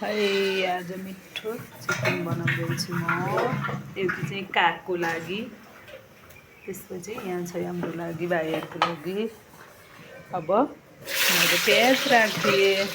है आज मिठो चिकन बनाउँदैछु म। एउटा चाहिँ कागको लागि, त्यसपछि यहाँ छ हाम्रो लागि, भाइहरूको लागि। अब मैले प्याज राखिदिएँ।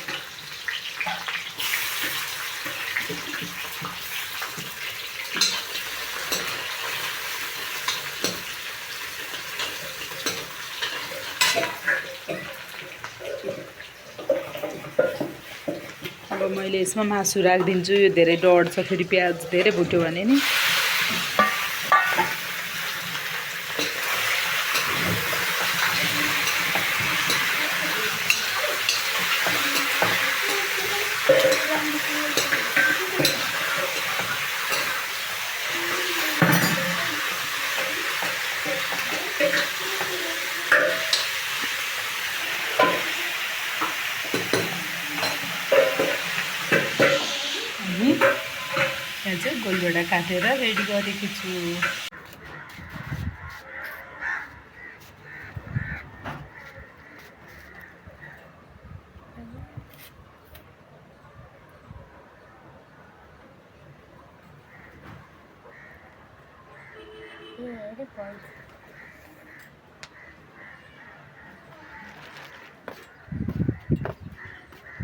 अब मैले यसमा मासु राखिदिन्छु। यो धेरै डढ्छ फेरि, प्याज धेरै भुट्यो भने नि। यहाँ चाहिँ गोलभेडा काटेर रेडी गरेको छु।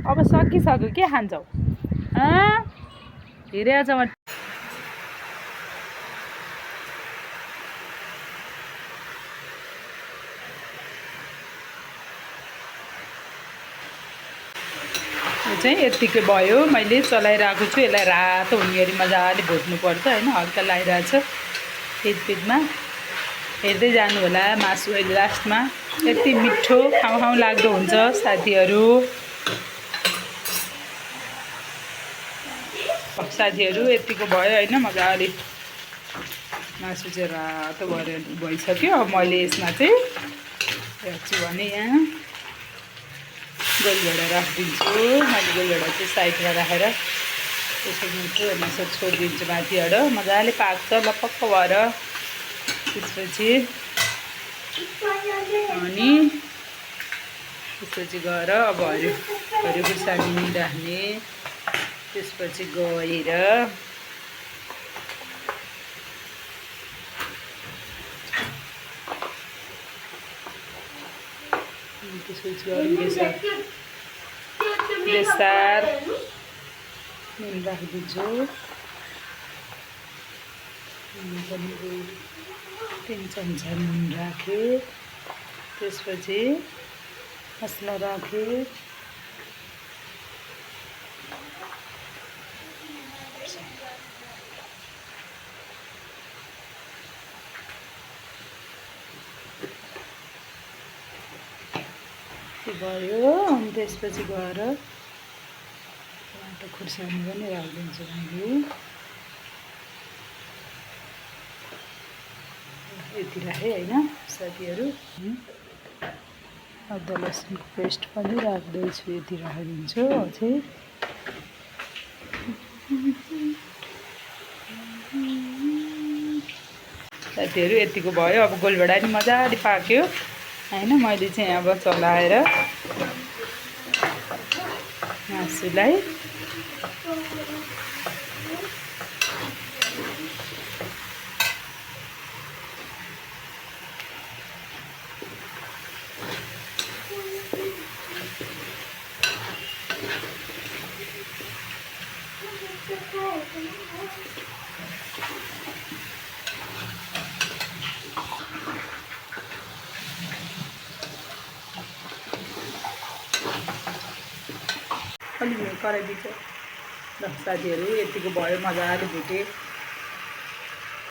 अब सकिसक्यो, के खान्छौ? हेरे आज यो चाहिँ यतिकै भयो। मैले चलाइरहेको छु। यसलाई रातो हुने गरी मजाले भुट्नुपर्छ होइन। हल्का लगाइरहेछ पिटमा, हेर्दै जानु होला। मासु अहिले लास्टमा यति मिठो खाउँ खाउँ लाग्दो हुन्छ साथीहरू। यतिको भयो होइन। मजाले मासु चाहिँ रातो भइसक्यो। अब मैले यसमा चाहिँ हेर्छु भने यहाँ गोलभेडा राखिदिन्छु। मैले गोलभेडा चाहिँ साइडमा राखेर त्यसरी मिठो मासु छोडिदिन्छु माथिबाट। मजाले पाक्छ लपक्क भएर। त्यसपछि गएर अब हरियो खुर्सानी राख्ने। त्यसपछि गएर बेसार नुन राखिदिन्छु। 3 चम्चा नुन राखेँ। त्यसपछि मसला राखेँ। भयो। अनि त्यसपछि गएर टमाटर खुर्सानी पनि राखिदिन्छु मैले। यति राखेँ होइन साथीहरू। अदुवा लसुनको पेस्ट पनि राख्दैछु। यति राखिदिन्छु अझै। साथीहरू यतिको भयो। अब गोलभेडा नि मजाले पाक्यो होइन। मैले चाहिँ अब चलाएर मासुलाई अलि कराइदिन्छ ल साथीहरू। यतिको भयो। मजाले भुटेँ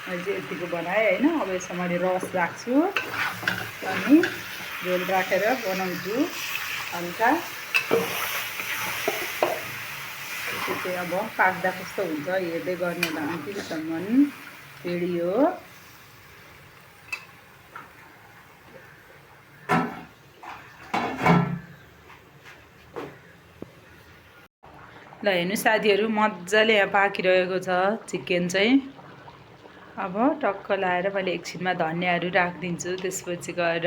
मैले चाहिँ यतिको बनाएँ होइन। अब यसमा मैले रस राख्छु अनि झोल राखेर बनाउँछु हल्का। त्यो चाहिँ अब पाक्दा कस्तो हुन्छ हेर्दै गर्नु होला अन्तिमसम्म। भिडियो ल हेर्नु साथीहरू, मजाले यहाँ पाकिरहेको छ चिकन चाहिँ। अब टक्क लाएर मैले एकछिनमा धनियाँहरू राखिदिन्छु। त्यसपछि गएर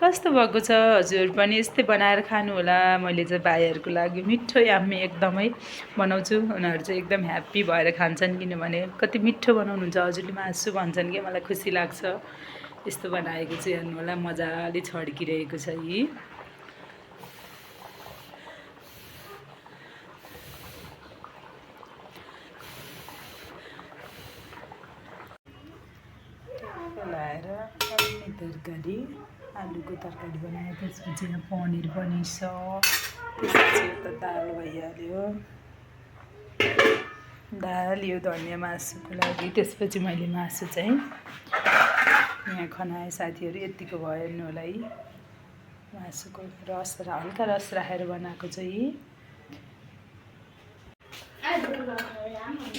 कस्तो भएको छ हजुर पनि यस्तै बनाएर खानु होला। मैले चाहिँ भाइहरूको लागि मिठो याम्मी एकदमै बनाउँछु। उनीहरू चाहिँ एकदम ह्याप्पी भएर खान्छन् किनभने कति मिठो बनाउनुहुन्छ हजुरले मासु भन्छन् कि मलाई खुसी लाग्छ। यस्तो बनाएको चाहिँ हेर्नु होला मजाले छड्किरहेको छ यी। लाएर अन्य तरकारी आलुको तरकारी बनाएँ। त्यसपछि यहाँ पनिर पनि छ। त्यसपछि यता दाल भइहाल्यो। दाल यो धनियाँ मासुको लागि। त्यसपछि मैले मासु चाहिँ यहाँ खनाएँ साथीहरू। यतिको भयो हेर्नु होला है। मासुको रस र हल्का रस राखेर बनाएको चाहिँ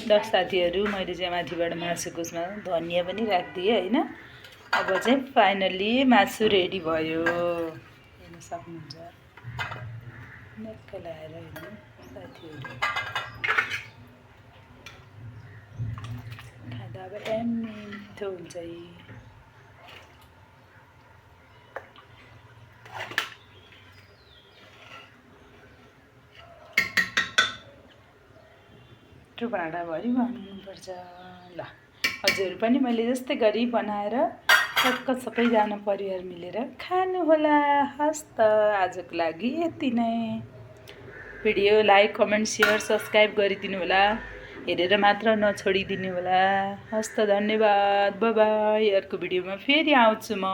ल साथीहरू मैले चाहिँ माथिबाट मासुको उसमा धनियाँ पनि राखिदिएँ होइन। अब चाहिँ फाइनल्ली मासु रेडी भयो। हेर्न सक्नुहुन्छ नक्क लाएर हेर्नु साथीहरू। खाँदा अब यम्मी मिठो हुन्छ यी। भाँडाभरि बनाउनुपर्छ। ल हजुर पनि मैले जस्तै गरी बनाएर टक्क सबैजना परिवार मिलेर खानु होला। हस् त आजको लागि यति नै। Video like comment share subscribe गरिदिनु होला। हेरेर मात्र नछोडिदिनु होला। हस् त धन्यवाद। By by. अर्को भिडियोमा फेरि आउँछु म।